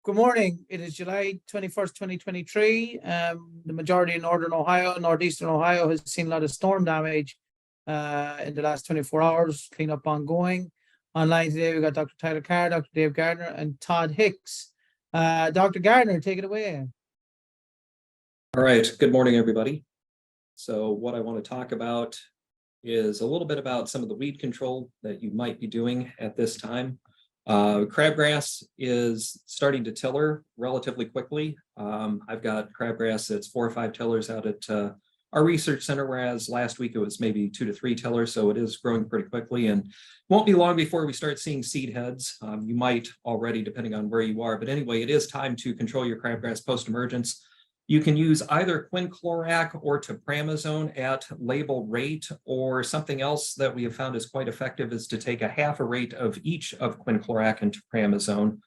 Good morning. It is July 21st, 2023. The majority in Northern Ohio, Northeastern Ohio has seen a lot of storm damage in the last 24 hours, cleanup ongoing. Online today, we've got Dr. Tyler Carr, Dr. Dave Gardner, and Todd Hicks. Dr. Gardner, take it away. All right, good morning, everybody. So what I want to talk about is a little bit about some of the weed control that you might be doing at this time. Crabgrass is starting to tiller relatively quickly. I've got crabgrass that's 4 or 5 tillers out at our research center, whereas last week it was maybe 2 to 3 tillers, so it is growing pretty quickly and won't be long before we start seeing seed heads. You might already, depending on where you are, but anyway, it is time to control your crabgrass post-emergence. You can use either quinclorac or tepramazone at label rate, or something else that we have found is quite effective is to take a half a rate of each of quinclorac and tepramazone.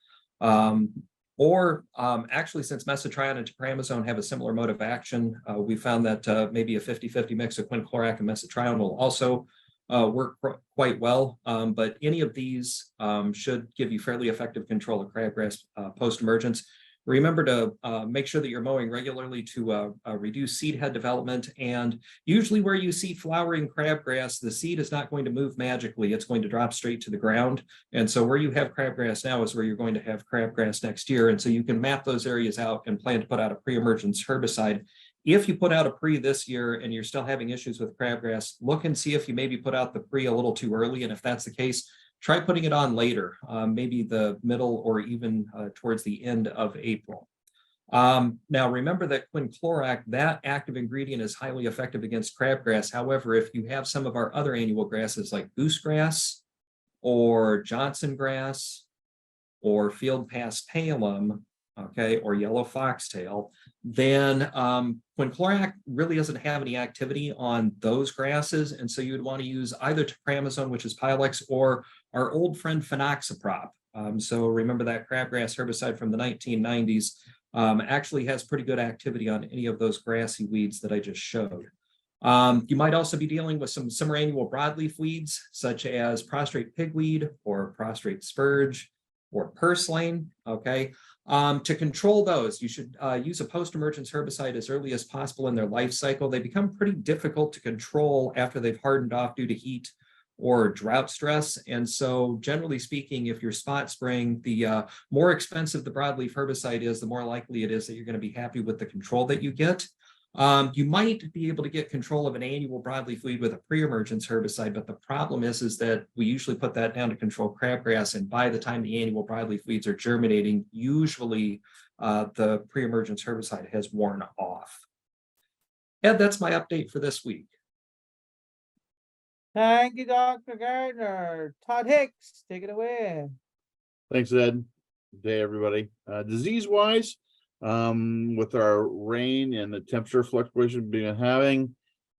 Actually, since mesotrione and tepramazone have a similar mode of action, we found that maybe a 50-50 mix of quinclorac and mesotrione will also work quite well. But any of these should give you fairly effective control of crabgrass post-emergence. Remember to make sure that you're mowing regularly to reduce seed head development. And usually where you see flowering crabgrass, the seed is not going to move magically. It's going to drop straight to the ground. And so where you have crabgrass now is where you're going to have crabgrass next year. And so you can map those areas out and plan to put out a pre-emergence herbicide. If you put out a pre this year and you're still having issues with crabgrass, look and see if you maybe put out the pre a little too early. And if that's the case, try putting it on later, maybe the middle or even towards the end of April. Now, remember that quinclorac, that active ingredient, is highly effective against crabgrass. However, if you have some of our other annual grasses like goosegrass or Johnson grass or field paspalum, okay, or yellow foxtail, then quinclorac really doesn't have any activity on those grasses. And so you would want to use either tepramazone, which is Pilex, or our old friend phenoxaprop. So remember that crabgrass herbicide from the 1990s actually has pretty good activity on any of those grassy weeds that I just showed. You might also be dealing with some summer annual broadleaf weeds, such as prostrate pigweed or prostrate spurge or purslane, okay? To control those, you should use a post-emergence herbicide as early as possible in their life cycle. They become pretty difficult to control after they've hardened off due to heat or drought stress. And so generally speaking, if you're spot spraying, the more expensive the broadleaf herbicide is, the more likely it is that you're going to be happy with the control that you get. You might be able to get control of an annual broadleaf weed with a pre-emergence herbicide, but the problem is that we usually put that down to control crabgrass, and by the time the annual broadleaf weeds are germinating, usually the pre-emergence herbicide has worn off. Ed, that's my update for this week. Thank you, Dr. Gardner. Todd Hicks, take it away. Thanks, Ed. Good day, everybody. Disease-wise, with our rain and the temperature fluctuation we've been having,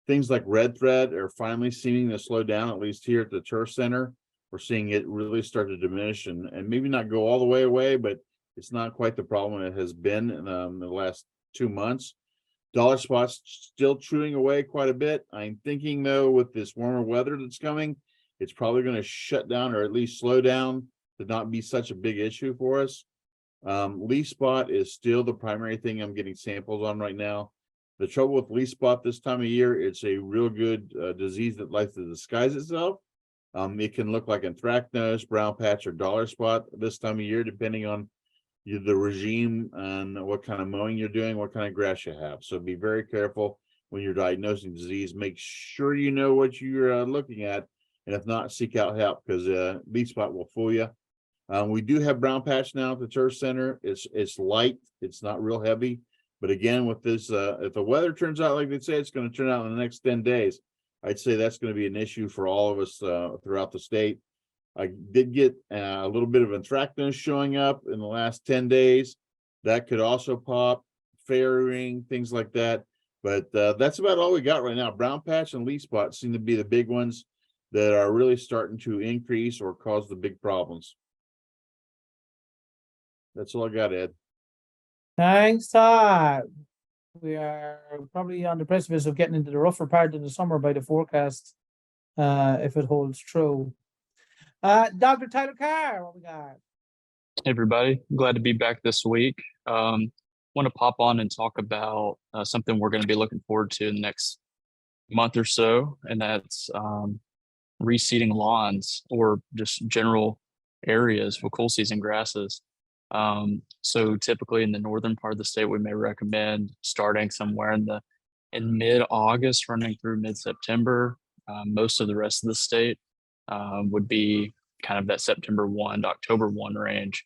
things like red thread are finally seeming to slow down, at least here at the turf center. We're seeing it really start to diminish and maybe not go all the way away, but it's not quite the problem it has been in the last 2 months. Dollar spots still chewing away quite a bit. I'm thinking, though, with this warmer weather that's coming, it's probably going to shut down or at least slow down to not be such a big issue for us. Leaf spot is still the primary thing I'm getting samples on right now. The trouble with leaf spot this time of year, it's a real good disease that likes to disguise itself. It can look like anthracnose, brown patch, or dollar spot this time of year, depending on the regime and what kind of mowing you're doing, what kind of grass you have. So be very careful when you're diagnosing disease. Make sure you know what you're looking at, and if not, seek out help, because leaf spot will fool you. We do have brown patch now at the turf center. It's light, it's not real heavy, but again, with this, if the weather turns out like they say it's going to turn out in the next 10 days, I'd say that's going to be an issue for all of us throughout the state. I did get a little bit of anthracnose showing up in the last 10 days. That could also pop, fairing, things like that. But that's about all we got right now. Brown patch and leaf spot seem to be the big ones that are really starting to increase or cause the big problems. That's all I got, Ed. Thanks, Todd. We are probably on the precipice of getting into the rougher part of the summer by the forecast, if it holds true. Dr. Tyler Carr, what we got? Hey everybody, glad to be back this week. Want to pop on and talk about something we're going to be looking forward to in the next month or so, and that's reseeding lawns or just general areas for cool season grasses. So typically in the northern part of the state, we may recommend starting somewhere in mid-August, running through mid-September. Most of the rest of the state would be kind of that September 1 to October 1 range.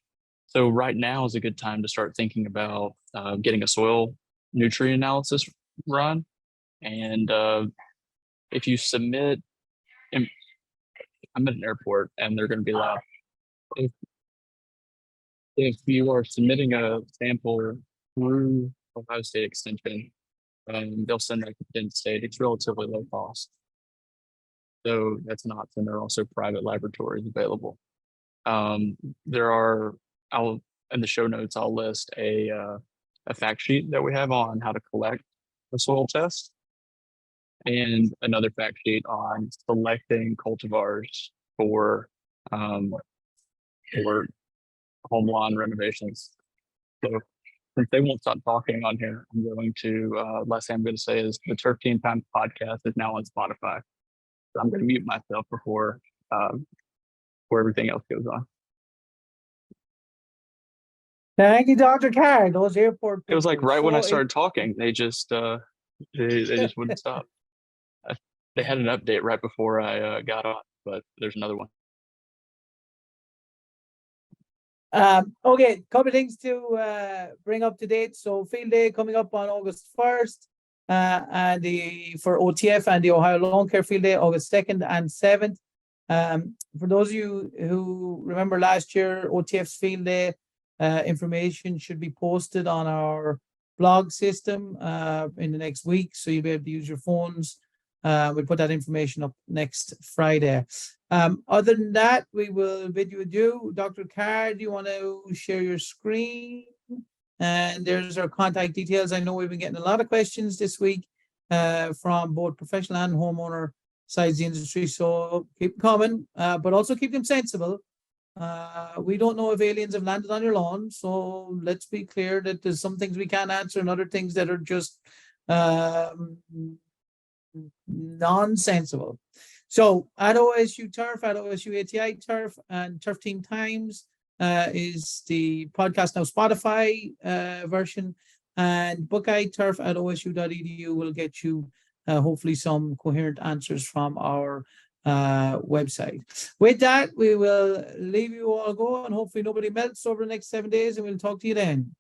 So right now is a good time to start thinking about getting a soil nutrient analysis run. And if you submit, I'm at an airport and they're going to be loud. If you are submitting a sample through Ohio State Extension, they'll send that to Penn State. It's relatively low cost. So that's an option. There are also private laboratories available. There are, in the show notes, I'll list a fact sheet that we have on how to collect a soil test, and another fact sheet on selecting cultivars for home lawn renovations. So since they won't stop talking on here, I'm going to last thing I'm going to say is the Turf Team Time podcast is now on Spotify. So I'm going to mute myself before everything else goes on. Thank you, Dr. Carr. Those airport. It was like right when I So started talking, they just wouldn't stop. They had an update right before I got on, but there's another one. Okay, couple of things to bring up to date. So field day coming up on August 1st, and for OTF and the Ohio Lawn Care Field Day, August 2nd and 7th. For those of you who remember last year, OTF's field day information should be posted on our blog system in the next week, so you'll be able to use your phones. We'll put that information up next Friday. Other than that, we will bid you adieu. Dr. Carr, do you want to share your screen? And there's our contact details. I know we've been getting a lot of questions this week from both professional and homeowner sides of the industry. So keep coming, but also keep them sensible. We don't know if aliens have landed on your lawn. So let's be clear that there's some things we can't answer and other things that are just nonsensical. So at OSU Turf, at OSU ATI Turf, and Turf Team Times is the podcast now Spotify version, and Buckeye Turf at osu.edu will get you hopefully some coherent answers from our website. With that, we will leave you all go, and hopefully nobody melts over the next 7 days, and we'll talk to you then.